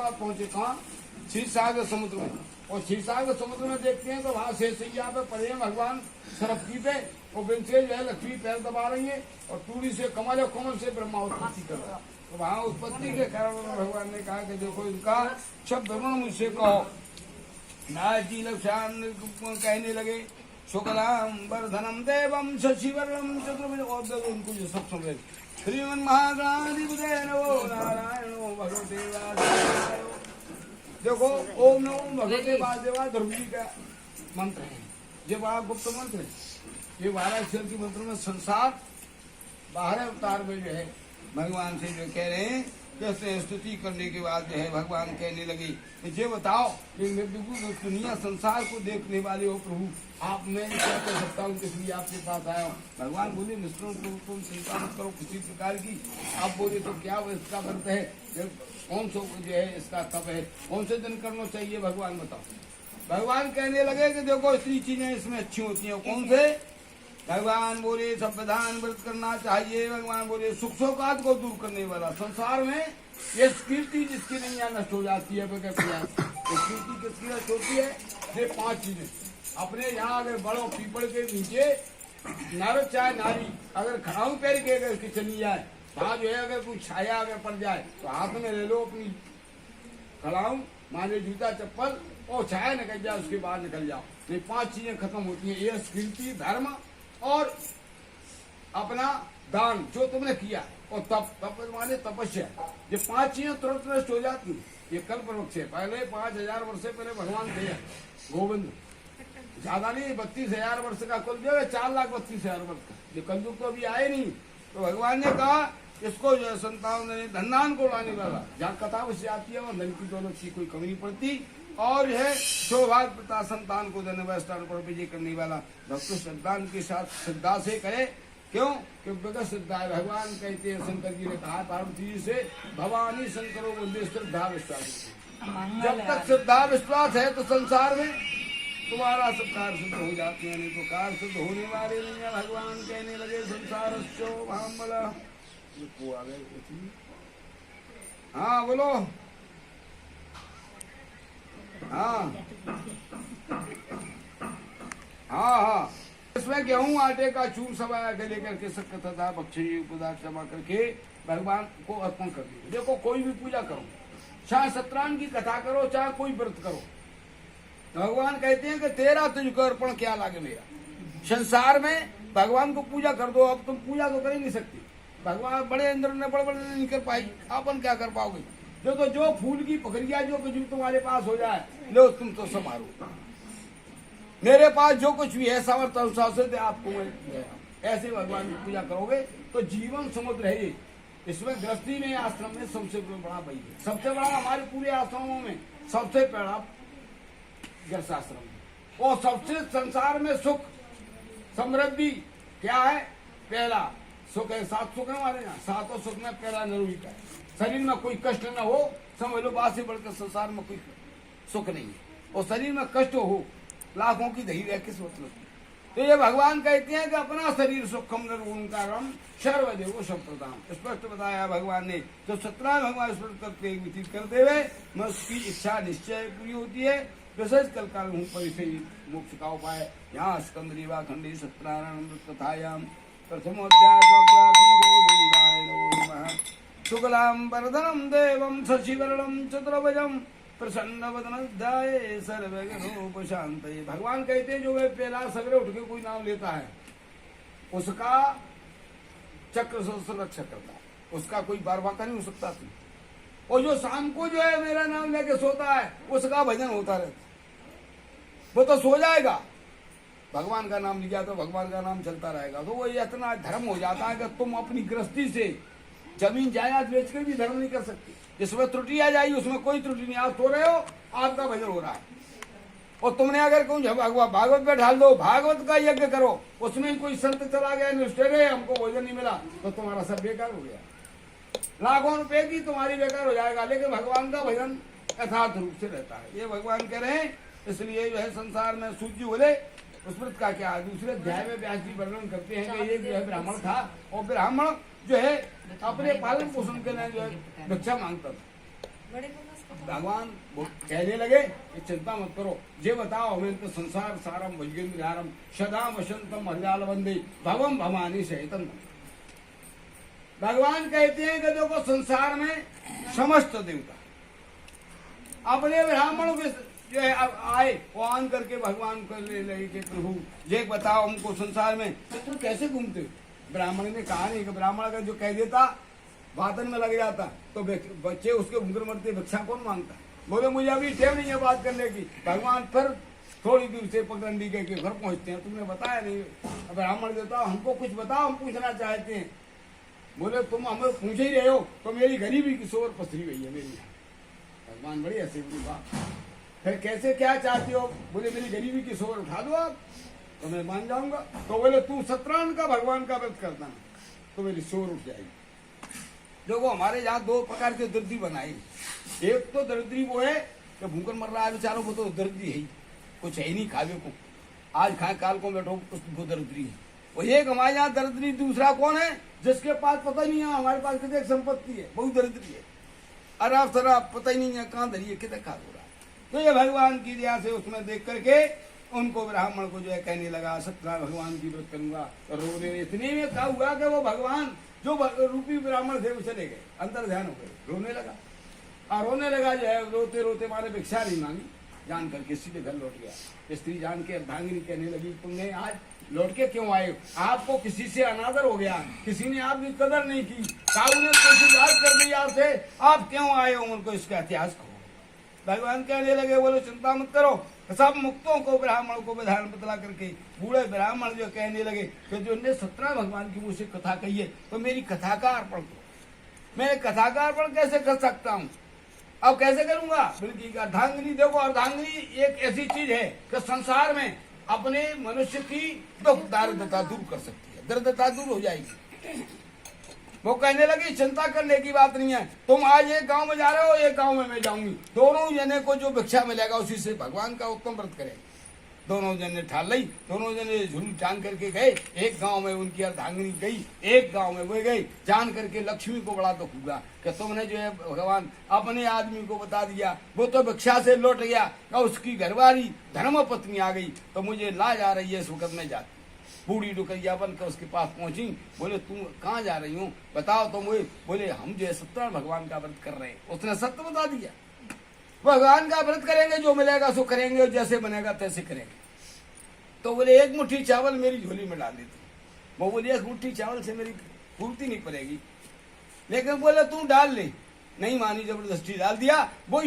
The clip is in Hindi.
पास पहुंचे, कहाँ? क्षीरसागर समुद्र में। और क्षीरसागर समुद्र में देखते हैं तो वहां शेषैया पे पड़े हैं भगवान सरस्वती पे, और बिनसे जो है लक्ष्मी पैर दबा रही है, और तूड़ी से कमल, और कमल से ब्रह्मा उत्पत्ति कर रहा है। तो वहां उत्पत्ति के कारण भगवान ने कहा कि देखो इनका शब्द मुझसे कहो। नारद जी लक्षण कहने लगे, शुक्लाम वर्धनम देवम शशिवर्णम चतुर्भुज, और उनको जो सब समझ श्रीमन महागणाधिपते नमो नारायणो भगवते वासुदेवाय। देखो ओम नमो भगवते वासुदेवाय ध्रुव जी का मंत्र है, ये बड़ा गुप्त मंत्र है। ये 12 अक्षर की मंत्र में संसार 12 अवतार में जो है भगवान से जो कह रहे हैं, जैसे स्तुति करने के बाद जो है भगवान कहने लगे ये बताओ कि दुनिया संसार को देखने वाले हो प्रभु, आप मैं क्या कर सकता हूँ, इसलिए आपके पास आया हूँ। भगवान बोले निष्ठुर तुम चिंता मत करो किसी प्रकार की। आप बोले तो क्या इसका व्रत है, कौन सा जो है इसका तप है, कौन से दिन करना चाहिए, भगवान बताओ। भगवान कहने लगे कि देखो इतनी चीजें इसमें अच्छी होती हैं, कौन से? भगवान बोले सब विधान व्रत करना चाहिए। भगवान बोले सुख शोकात को दूर करने वाला, संसार में ये कीर्ति जिसकी नहीं यहाँ नष्ट हो जाती है, कीर्ति किसकी नष्ट होती है? ये 5 चीजें। अपने यहाँ अगर बड़ों पीपल के नीचे नर चाहे नारी अगर खड़ाऊ पैर के अगर उसकी चली जाए, वहां जो है अगर कोई छाया अगर पड़ जाए तो हाथ में ले लो अपनी खड़ाऊ, माने जूता चप्पल, और छाया निकल जाए उसके बाद निकल जाओ। ये 5 चीजें खत्म होती है, ये कीर्ति, धर्म और अपना दान जो तुमने किया, और तप माने तपस्या। ये 5 चीजें तुरंत नष्ट हो जाती है। ये कल्प वृक्ष है, पहले 5000 वर्ष से पहले भगवान थे गोविंद, ज्यादा नहीं, 32,000 वर्ष का कुल जो है 4,32,000 वर्ष का। ये कलयुग तो अभी आए नहीं। तो भगवान ने कहा इसको जो है संतान धनदान को लाने वाला, जहाँ कथा उससे आती है वहाँ धन की दौलत की कोई कमी नहीं पड़ती, और यह सौभाग्य प्रता संतान को धन स्थान पर विजय करने वाला भक्त श्रद्धा के साथ श्रद्धा से करे। क्यों? कि बगैर श्रद्धा है। भगवान कहते हैं, शंकर जी ने कहा पार्वती जी से, भवानी शंकरों को श्रद्धा विश्वास। जब तक श्रद्धा विश्वास है तो संसार में तुम्हारा सब कार्य सिद्ध हो जाते हैं, नहीं तो कार्य सिद्ध होने वाले नहीं है। भगवान कहने लगे संसार हाँ बोलो, हाँ हाँ हाँ। इसमें गेहूं आटे का चूर सवाया के लेकर के शक्कर तथा बख्शी पदार्थ जमा करके भगवान को अर्पण कर दिए। देखो कोई भी पूजा करो, चाहे सत्यनारायण की कथा करो, चाहे कोई व्रत करो, भगवान कहते हैं कि तेरा तुझको अर्पण क्या लागे मेरा। संसार में भगवान को पूजा कर दो, अब तुम पूजा तो कर ही नहीं सकती। भगवान बड़े इंद्र ने बड़े नहीं कर पाई, अपन क्या कर पाओगे? देखो जो फूल की पखरिया जो कुछ भी तुम्हारे पास हो जाए, लो तुम तो संभालो। मेरे पास जो कुछ भी है सामर्थ्य अनुसार से आपको मैं ऐसे भगवान की पूजा करोगे तो जीवन समुद्र है ये। इसमें गृहस्थी में आश्रम में सबसे बड़ा वही है, सबसे बड़ा हमारे पूरे आश्रमों में सबसे बड़ा गृहस्थाश्रम है। और सबसे संसार में सुख समृद्धि क्या है? पहला सुख है, 7 सुख है हमारे यहाँ, 7 सुख में पहला निरोगी का है। शरीर में कोई कष्ट न हो, समझ लो बात से बढ़कर संसार में कोई सुख नहीं है। और शरीर में कष्ट हो, लाखों की दही रह किस मतलब। तो ये भगवान कहते हैं कि अपना शरीर सुखम निर्गुणकारम सर्वदेव संप्रदान, स्पष्ट बताया भगवान ने। तो सत्यनारायण भगवान स्पष्ट करते व्यतीत करते हुए मैं उसकी इच्छा निश्चय पूरी होती है। विशेष कल काल हूँ परिचय मोक्ष का उपाय। यहाँ स्कंद रीवा खंडी सत्यनारायण कथायाम प्रथमोध्याय शुक्लाम वरदनम देवम शशिवर्णम चतुर्भुजम प्रसन्नवदनध्याये सर्वविघ्नोपशान्तये। भगवान कहते हैं जो वे पहला सवेरे उठ के कोई नाम लेता है उसका चक्र से रक्षा करता है, उसका कोई बारबाका नहीं हो सकता थी। और जो शाम को जो है मेरा नाम लेके सोता है उसका भजन होता रहता, वो तो सो जाएगा, भगवान का नाम लिया तो भगवान का नाम चलता रहेगा। तो वो इतना धर्म हो जाता है कि तुम अपनी गृहस्थी से जमीन जायदाद बेच कर भी धर्म नहीं कर सकते। जिसमें त्रुटि आ जाएगी उसमें कोई त्रुटि नहीं, आप सो रहे हो आपका भजन हो रहा है। और तुमने अगर कोई भागवत पे ढाल दो, भागवत का यज्ञ करो, उसमें कोई संत चला गया निष्ठे हमको भोजन नहीं मिला, तो तुम्हारा सब बेकार हो गया, लाखों रुपए की तुम्हारी बेकार हो जाएगा। लेकिन भगवान का भजन यथार्थ रूप से रहता है, ये भगवान कह रहे हैं। इसलिए जो है संसार में सूची बोले स्मृत का क्या है, दूसरे अध्याय में व्यास जी वर्णन करते हैं कि एक जो है ब्राह्मण था, और ब्राह्मण जो है अपने पालन पोषण के लिए जो है भिक्षा मांगता था। भगवान वो कहने लगे कि चिंता मत करो, जे बताओ हमें तो संसार सारम भुजगेन्द्रारम सदा वसंतम हरियाल वंदे भवम भवानी सहितम। भगवान कहते हैं कि देखो संसार में समस्त देवता अपने ब्राह्मणों के जो है आए वो आन करके भगवान को ले लगे कि प्रभु ये बताओ हमको संसार में तो तुम कैसे घूमते हो। ब्राह्मण ने कहा नहीं कि ब्राह्मण अगर जो कह देता बातन में लग जाता तो बच्चे उसके भूखे मरते, भिक्षा कौन मांगता। बोले मुझे अभी टेम नहीं है बात करने की। भगवान फिर थोड़ी दूर से पगडंडी के घर पहुंचते हैं, तुमने बताया नहीं। ब्राह्मण देता हमको कुछ बताओ, हम पूछना चाहते हैं। बोले तुम हमें पूछ ही रहे हो तो मेरी गरीबी की सोर पसरी हुई है मेरी। भगवान बड़ी ऐसे बोली बात, फिर कैसे क्या चाहते हो। बोले मेरी गरीबी की सोर उठा दो आप तो मैं मान जाऊंगा। तो बोले तू सत्यनारायण का भगवान का व्रत करता ना तो मेरी सोर उठ जाएगी। देखो हमारे यहाँ दो प्रकार के दर्दी बनाए। एक तो दरिद्री वो है कि भूखन मर रहा है बेचारों को, तो दरिद्री है ही, कुछ है ही नहीं खावे को, आज खाए काल को बैठो, वो दरिद्री है। वो एक हमारे यहाँ दरिद्री। दूसरा कौन है जिसके पास पता ही नहीं है हमारे पास कितने संपत्ति है, बहुत दरिद्री है, अराब शराब पता ही नहीं है कहाँ धरी है कितने खा हो रहा है। तो ये भगवान की दया से उसमें देख करके उनको ब्राह्मण को जो है कहने लगा सत्यनारायण भगवान की व्रत करूंगा। तो रोने इतने में क्या हुआ कि वो भगवान जो रूपी ब्राह्मण थे वो चले गए, अंतर ध्यान हो गए, रोने लगा। और रोने लगा जो है रोते रोते माने भिक्षा नहीं मांगी, जान करके सीधे घर लौट गया। स्त्री जान के अर्धांगिनी कहने लगी तुमने आज लौट के क्यों आए हो, आपको किसी से अनादर हो गया, किसी ने आपकी कदर नहीं की, काबू ने कोई बात कर दी आपसे, आप क्यों आए हो, उनको इसका इतिहास कहो। भगवान कहने लगे बोलो चिंता मत करो, सब मुक्तों को ब्राह्मणों को विधान बतला करके बूढ़े ब्राह्मण जो कहने लगे कि जो ने सत्यनारायण भगवान की मुझसे कथा कही है तो मेरी कथा का अर्पण करो। मैं कथा का अर्पण कैसे कर सकता हूँ, अब कैसे करूंगा। बल्कि अर्धांगिनी देखो, अर्धांगिनी एक ऐसी चीज है कि संसार में अपने मनुष्य की दुख दारिद्रता दूर कर सकती है, दरिद्रता दूर हो जाएगी। वो कहने लगी चिंता करने की बात नहीं है, तुम आज एक गांव में जा रहे हो, एक गांव में मैं जाऊंगी, दोनों जने को जो भिक्षा मिलेगा उसी से भगवान का उत्तम व्रत करेंगे। दोनों जने ठाल ली, दोनों जने झुल जान करके गए। एक गांव में उनकी अर्धांगिनी गई, एक गांव में वो गई। जान करके लक्ष्मी को बड़ा दुख हुआ कि तुमने जो है भगवान अपने आदमी को बता दिया, वो तो भिक्षा से लौट गया और उसकी घरवाली धर्म पत्नी आ गई, तो मुझे लाज आ रही है इस वक्त में जाती। बूढ़ी डुकरिया बन के उसके पास पहुंची, बोले तुम कहाँ जा रही हूँ बताओ तो मुझे। बोले हम जो है सत्यनारायण भगवान का व्रत कर रहे हैं। उसने सत्य बता दिया, भगवान का व्रत करेंगे, जो मिलेगा सो करेंगे, जैसे बनेगा तैसे करेंगे। तो बोले एक मुट्ठी चावल मेरी झोली में डाल देती। वो बोले एक मुट्ठी चावल से मेरी पूर्ति नहीं पड़ेगी, लेकिन बोले तू डाल ले, नहीं मानी, जबरदस्ती डाल दिया। वो